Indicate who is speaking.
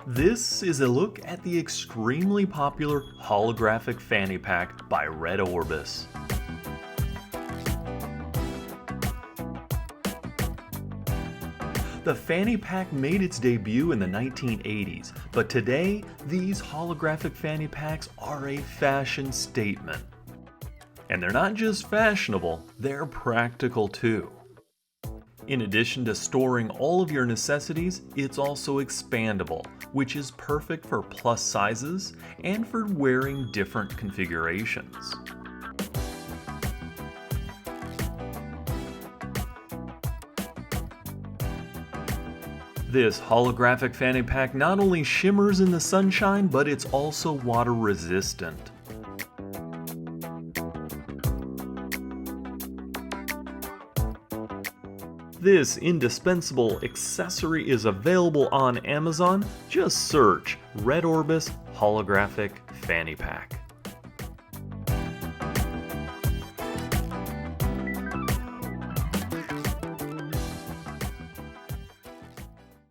Speaker 1: This is a look at the extremely popular Holographic Fanny Pack by RedOrbis. The Fanny Pack made its debut in the 1980s, but today these holographic fanny packs are a fashion statement. And they're not just fashionable, they're practical too. In addition to storing all of your necessities, it's also expandable, which is perfect for plus sizes and for wearing different configurations. This holographic fanny pack not only shimmers in the sunshine, but it's also water resistant. This indispensable accessory is available on Amazon. Just search RedOrbis Holographic Fanny Pack.